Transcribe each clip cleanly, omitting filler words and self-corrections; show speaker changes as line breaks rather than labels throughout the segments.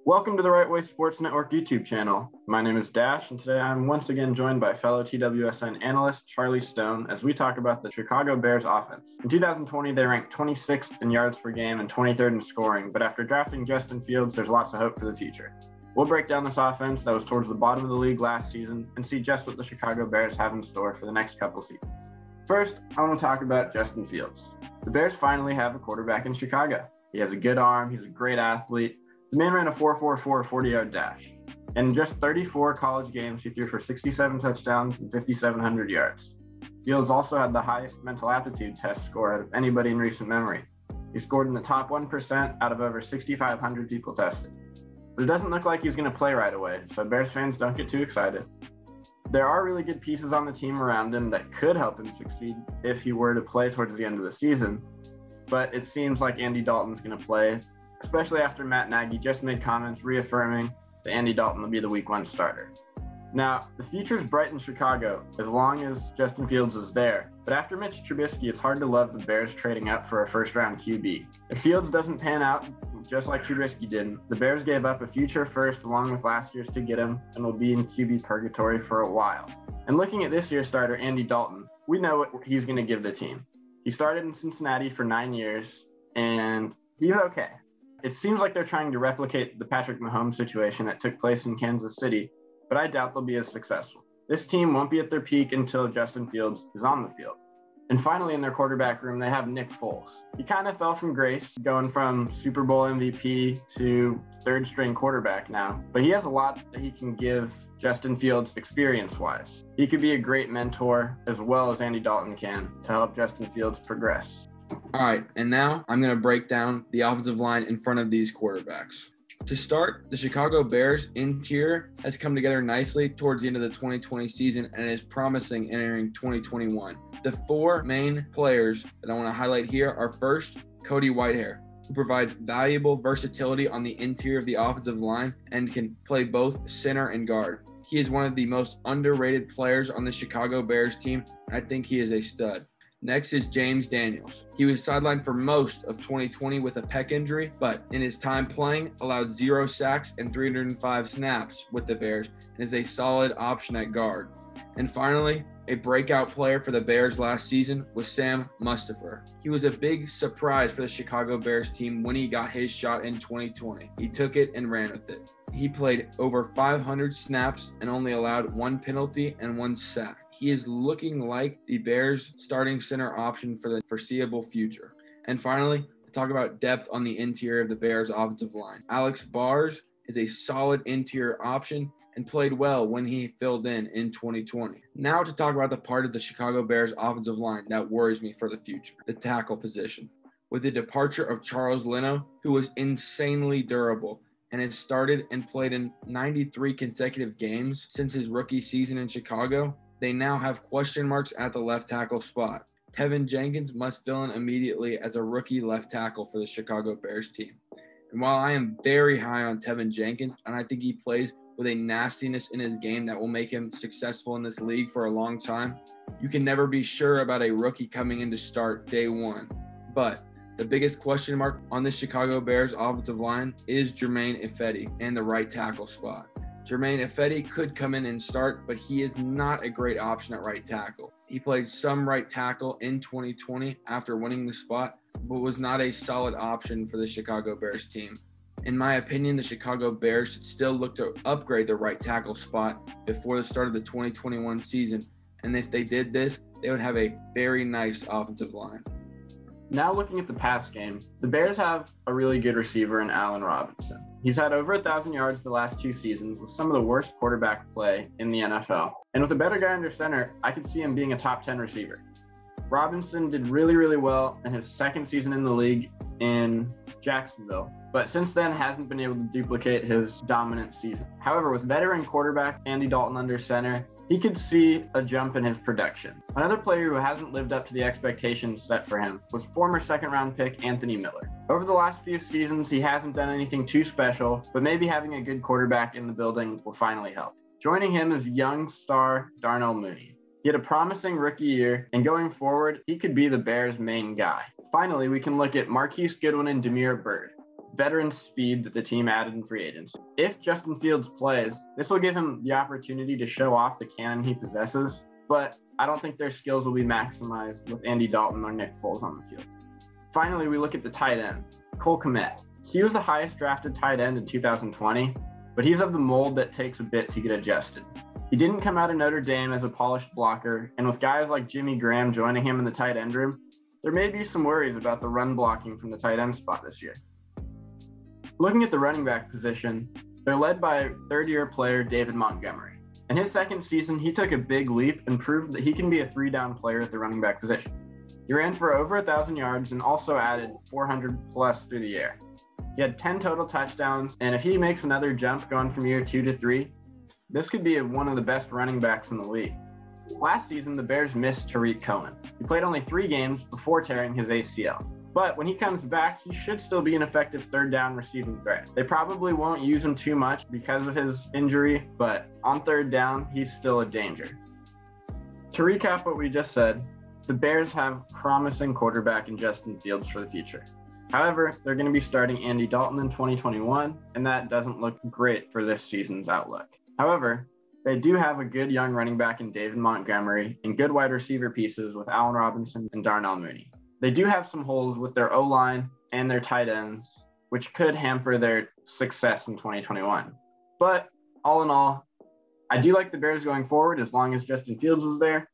Welcome to the Right Way Sports Network YouTube channel. My name is Dash, and today I'm once again joined by fellow TWSN analyst Charlie Stone as we talk about the Chicago Bears offense. In 2020, they ranked 26th in yards per game and 23rd in scoring, but after drafting Justin Fields, there's lots of hope for the future. We'll break down this offense that was towards the bottom of the league last season and see just what the Chicago Bears have in store for the next couple seasons. First, I want to talk about Justin Fields. The Bears finally have a quarterback in Chicago. He has a good arm, he's a great athlete. The man ran a 4.44 40-yard dash. In just 34 college games, he threw for 67 touchdowns and 5,700 yards. Fields also had the highest mental aptitude test score out of anybody in recent memory. He scored in the top 1% out of over 6,500 people tested. But it doesn't look like he's going to play right away, so Bears fans don't get too excited. There are really good pieces on the team around him that could help him succeed if he were to play towards the end of the season, but it seems like Andy Dalton's going to play, especially after Matt Nagy just made comments reaffirming that Andy Dalton will be the Week 1 starter. Now, the future's bright in Chicago as long as Justin Fields is there, but after Mitch Trubisky, it's hard to love the Bears trading up for a first-round QB. If Fields doesn't pan out, just like Trubisky did, the Bears gave up a future first along with last year's to get him and will be in QB purgatory for a while. And looking at this year's starter, Andy Dalton, we know what he's going to give the team. He started in Cincinnati for 9 years, and he's okay. It seems like they're trying to replicate the Patrick Mahomes situation that took place in Kansas City, but I doubt they'll be as successful. This team won't be at their peak until Justin Fields is on the field. And finally, in their quarterback room, they have Nick Foles. He kind of fell from grace, going from Super Bowl MVP to third-string quarterback now, but he has a lot that he can give Justin Fields experience-wise. He could be a great mentor, as well as Andy Dalton can, to help Justin Fields progress.
All right, and now I'm going to break down the offensive line in front of these quarterbacks. To start, the Chicago Bears interior has come together nicely towards the end of the 2020 season and is promising entering 2021. The four main players that I want to highlight here are first, Cody Whitehair, who provides valuable versatility on the interior of the offensive line and can play both center and guard. He is one of the most underrated players on the Chicago Bears team, and I think he is a stud. Next is James Daniels. He was sidelined for most of 2020 with a pec injury, but in his time playing, allowed 0 sacks and 305 snaps with the Bears and is a solid option at guard. And finally, a breakout player for the Bears last season was Sam Mustipher. He was a big surprise for the Chicago Bears team when he got his shot in 2020. He took it and ran with it. He played over 500 snaps and only allowed 1 penalty and 1 sack. He is looking like the Bears' starting center option for the foreseeable future. And finally, to talk about depth on the interior of the Bears' offensive line. Alex Bars is a solid interior option and played well when he filled in 2020. Now to talk about the part of the Chicago Bears offensive line that worries me for the future, the tackle position. With the departure of Charles Leno, who was insanely durable and has started and played in 93 consecutive games since his rookie season in Chicago, they now have question marks at the left tackle spot. Tevin Jenkins must fill in immediately as a rookie left tackle for the Chicago Bears team. And while I am very high on Tevin Jenkins, and I think he plays with a nastiness in his game that will make him successful in this league for a long time, you can never be sure about a rookie coming in to start day one. But the biggest question mark on the Chicago Bears offensive line is Germain Ifedi and the right tackle spot. Germain Ifedi could come in and start, but he is not a great option at right tackle. He played some right tackle in 2020 after winning the spot, but was not a solid option for the Chicago Bears team. In my opinion, the Chicago Bears should still look to upgrade the right tackle spot before the start of the 2021 season, and if they did this, they would have a very nice offensive line.
Now looking at the pass game, the Bears have a really good receiver in Allen Robinson. He's had over 1,000 yards the last 2 seasons with some of the worst quarterback play in the NFL. And with a better guy under center, I could see him being a top 10 receiver. Robinson did really well in his second season in the league in Jacksonville, but since then hasn't been able to duplicate his dominant season. However, with veteran quarterback Andy Dalton under center, he could see a jump in his production. Another player who hasn't lived up to the expectations set for him was former second-round pick Anthony Miller. Over the last few seasons, he hasn't done anything too special, but maybe having a good quarterback in the building will finally help. Joining him is young star Darnell Mooney. He had a promising rookie year, and going forward, he could be the Bears' main guy. Finally, we can look at Marquise Goodwin and Damiere Byrd. veteran speed that the team added in free agency. If Justin Fields plays, this will give him the opportunity to show off the cannon he possesses, but I don't think their skills will be maximized with Andy Dalton or Nick Foles on the field. Finally, we look at the tight end, Cole Kmet. He was the highest drafted tight end in 2020, but he's of the mold that takes a bit to get adjusted. He didn't come out of Notre Dame as a polished blocker, and with guys like Jimmy Graham joining him in the tight end room, there may be some worries about the run blocking from the tight end spot this year. Looking at the running back position, they're led by third-year player David Montgomery. In his second season, he took a big leap and proved that he can be a three-down player at the running back position. He ran for over 1,000 yards and also added 400 plus through the air. He had 10 total touchdowns, and if he makes another jump going from year 2 to 3, this could be one of the best running backs in the league. Last season, the Bears missed Tariq Cohen. He played only 3 games before tearing his ACL. But when he comes back, he should still be an effective third down receiving threat. They probably won't use him too much because of his injury, but on third down, he's still a danger. To recap what we just said, the Bears have promising quarterback in Justin Fields for the future. However, they're going to be starting Andy Dalton in 2021, and that doesn't look great for this season's outlook. However, they do have a good young running back in David Montgomery and good wide receiver pieces with Allen Robinson and Darnell Mooney. They do have some holes with their O-line and their tight ends, which could hamper their success in 2021. But all in all, I do like the Bears going forward as long as Justin Fields is there,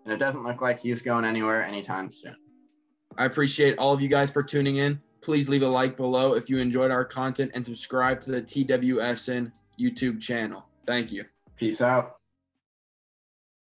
and it doesn't look like he's going anywhere anytime soon.
I appreciate all of you guys for tuning in. Please leave a like below if you enjoyed our content and subscribe to the TWSN YouTube channel. Thank you.
Peace out.